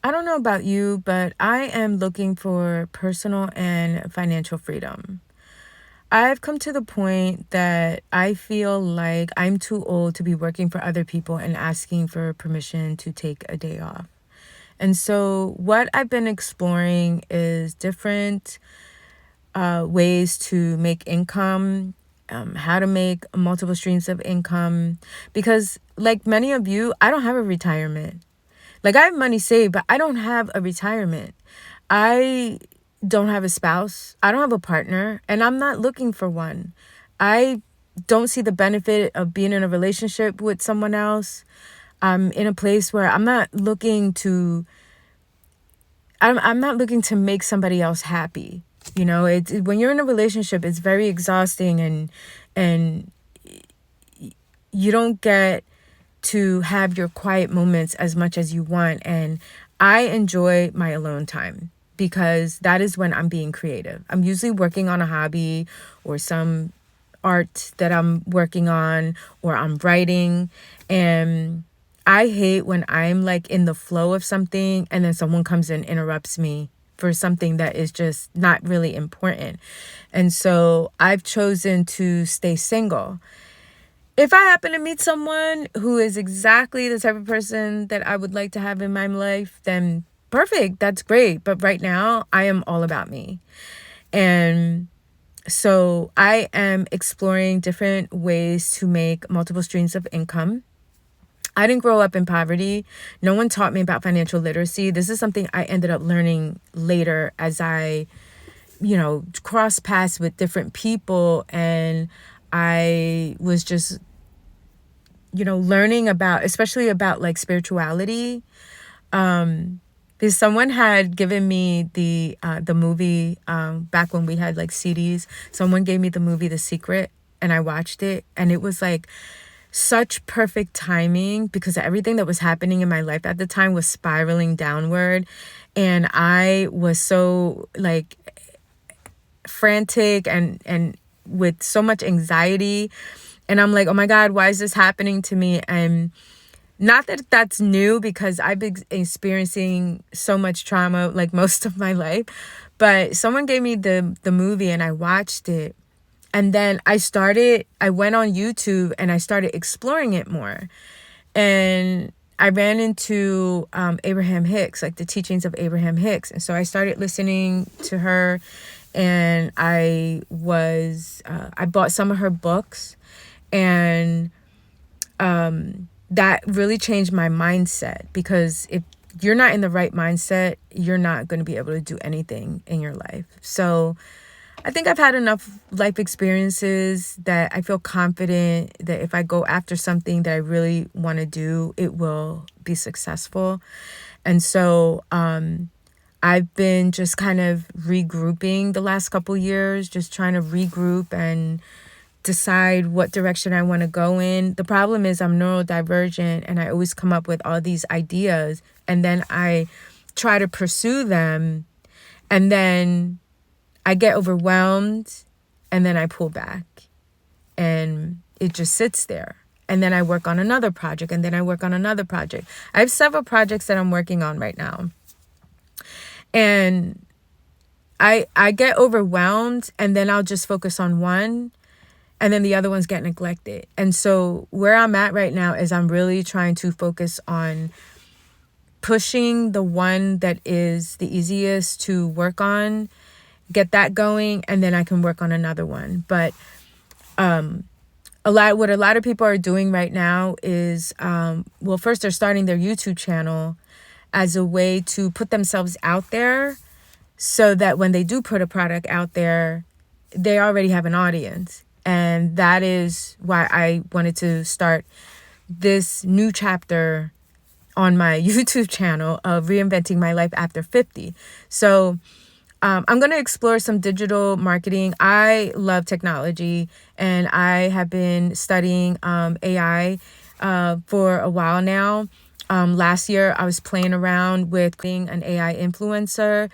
I don't know about you, but I am looking for personal and financial freedom. I've come to the point that I feel like I'm too old to be working for other people and asking for permission to take a day off. And so, what I've been exploring is different ways to make income, how to make multiple streams of income. Because, like many of you, I don't have a retirement. Like, I have money saved, but I don't have a retirement. I don't have a spouse. I don't have a partner, and I'm not looking for one. I don't see the benefit of being in a relationship with someone else. I'm in a place where I'm not looking to make somebody else happy. It's when you're in a relationship, it's very exhausting, and you don't get to have your quiet moments as much as you want. And I enjoy my alone time because that is when I'm being creative. I'm usually working on a hobby or some art that I'm working on, or I'm writing. And I hate when I'm like in the flow of something and then someone comes and interrupts me for something that is just not really important. And so I've chosen to stay single. If I happen to meet someone who is exactly the type of person that I would like to have in my life, then perfect, that's great. But right now, I am all about me. And so I am exploring different ways to make multiple streams of income. I didn't grow up in poverty. No one taught me about financial literacy. This is something I ended up learning later as I, crossed paths with different people, and I was just, learning about, especially about like spirituality. Because someone had given me the movie back when we had like CDs. Someone gave me the movie The Secret, and I watched it, and it was like such perfect timing because everything that was happening in my life at the time was spiraling downward, and I was so like frantic and with so much anxiety, and I'm like, oh my God, why is this happening to me? And not that that's new because I've been experiencing so much trauma like most of my life, but someone gave me the movie and I watched it. And then I went on YouTube and I started exploring it more. And I ran into Abraham Hicks, like the teachings of Abraham Hicks. And so I started listening to her, and I bought some of her books, and that really changed my mindset, because if you're not in the right mindset, you're not going to be able to do anything in your life. So I think I've had enough life experiences that I feel confident that if I go after something that I really want to do, it will be successful. And so I've been just kind of regrouping the last couple years, just trying to regroup and decide what direction I want to go in. The problem is I'm neurodivergent, and I always come up with all these ideas, and then I try to pursue them, and then I get overwhelmed, and then I pull back, and it just sits there. And then I work on another project, and then I work on another project. I have several projects that I'm working on right now. And I get overwhelmed, and then I'll just focus on one, and then the other ones get neglected. And so where I'm at right now is I'm really trying to focus on pushing the one that is the easiest to work on, get that going, and then I can work on another one. But what a lot of people are doing right now is, first they're starting their YouTube channel as a way to put themselves out there, so that when they do put a product out there, they already have an audience. And that is why I wanted to start this new chapter on my YouTube channel of Reinventing My Life After 50. So I'm going to explore some digital marketing. I love technology, and I have been studying AI for a while now. Last year, I was playing around with being an AI influencer,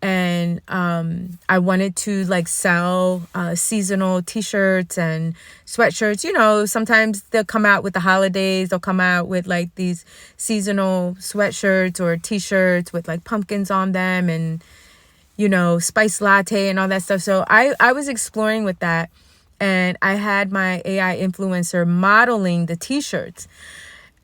and I wanted to like sell seasonal t-shirts and sweatshirts. Sometimes they'll come out with the holidays, they'll come out with like these seasonal sweatshirts or t-shirts with like pumpkins on them and spice latte and all that stuff. So I was exploring with that, and I had my AI influencer modeling the t-shirts.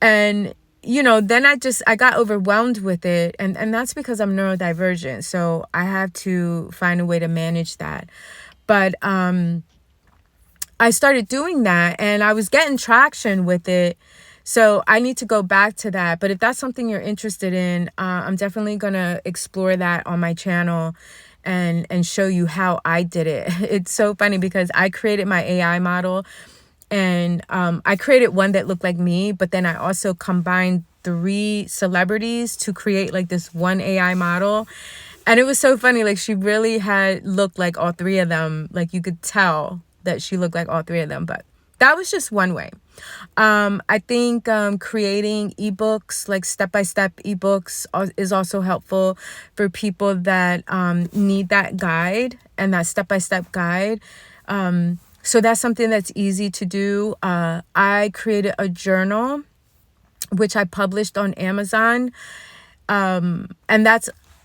And then I got overwhelmed with it, and that's because I'm neurodivergent, so I have to find a way to manage that. But I started doing that, and I was getting traction with it, so I need to go back to that. But if that's something you're interested in, I'm definitely gonna explore that on my channel and show you how I did it. It's so funny because I created my AI model, and I created one that looked like me, but then I also combined 3 celebrities to create like this one AI model. And it was so funny. Like, she really had looked like all 3 of them. Like, you could tell that she looked like all 3 of them. But that was just one way. I think creating ebooks, like step-by-step ebooks, is also helpful for people that need that guide and that step-by-step guide. So that's something that's easy to do. I created a journal, which I published on Amazon. And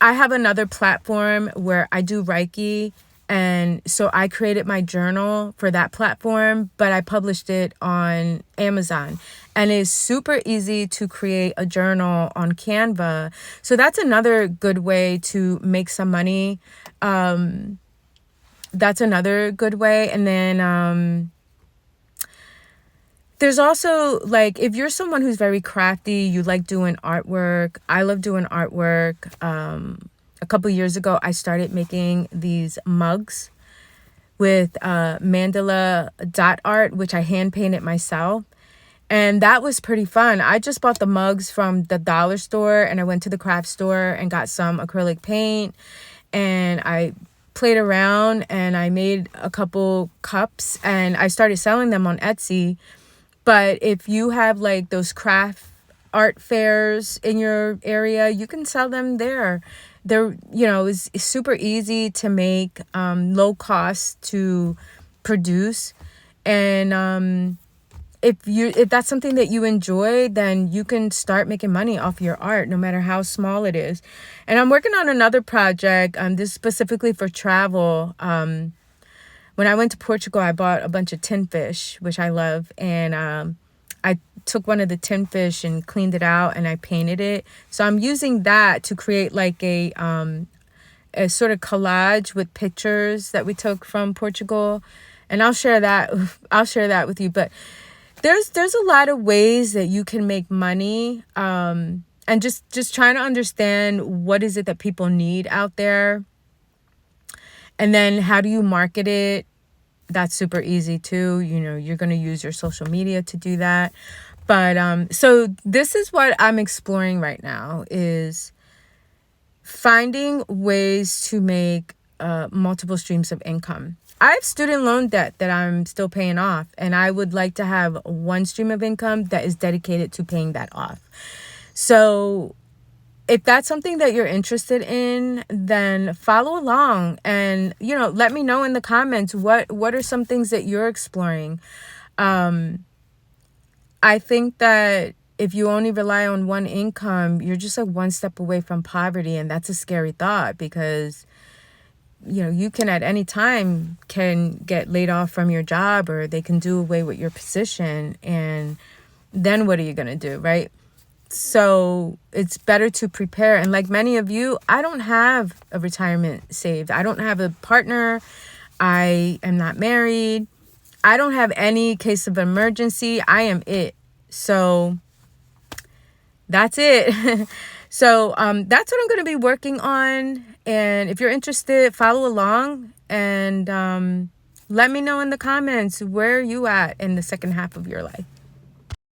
I have another platform where I do Reiki. And so I created my journal for that platform, but I published it on Amazon. And it's super easy to create a journal on Canva. So that's another good way to make some money. That's another good way. And then there's also, like, if you're someone who's very crafty, you like doing artwork. I love doing artwork. A couple years ago, I started making these mugs with mandala dot art, which I hand painted myself. And that was pretty fun. I just bought the mugs from the dollar store, and I went to the craft store and got some acrylic paint, and I played around and I made a couple cups, and I started selling them on Etsy. But if you have like those craft art fairs in your area, you can sell them there. They're, it's super easy to make, low cost to produce. And if that's something that you enjoy, then you can start making money off your art, no matter how small it is. And I'm working on another project, this is specifically for travel. When I went to Portugal, I bought a bunch of tin fish, which I love. And I took one of the tin fish and cleaned it out, and I painted it. So I'm using that to create like a sort of collage with pictures that we took from Portugal. And I'll share that with you. But there's a lot of ways that you can make money. And just trying to understand what is it that people need out there. And then how do you market it? That's super easy too. You're going to use your social media to do that. But so this is what I'm exploring right now, is finding ways to make multiple streams of income. I have student loan debt that I'm still paying off, and I would like to have one stream of income that is dedicated to paying that off. So if that's something that you're interested in, then follow along and, let me know in the comments what are some things that you're exploring. I think that if you only rely on one income, you're just like one step away from poverty, and that's a scary thought because you can at any time can get laid off from your job, or they can do away with your position, and then what are you going to do, right? So it's better to prepare. And like many of you, I don't have a retirement saved. I don't have a partner. I am not married. I don't have any case of emergency. I am it. So that's it. So that's what I'm going to be working on. And if you're interested, follow along and let me know in the comments where you at in the second half of your life.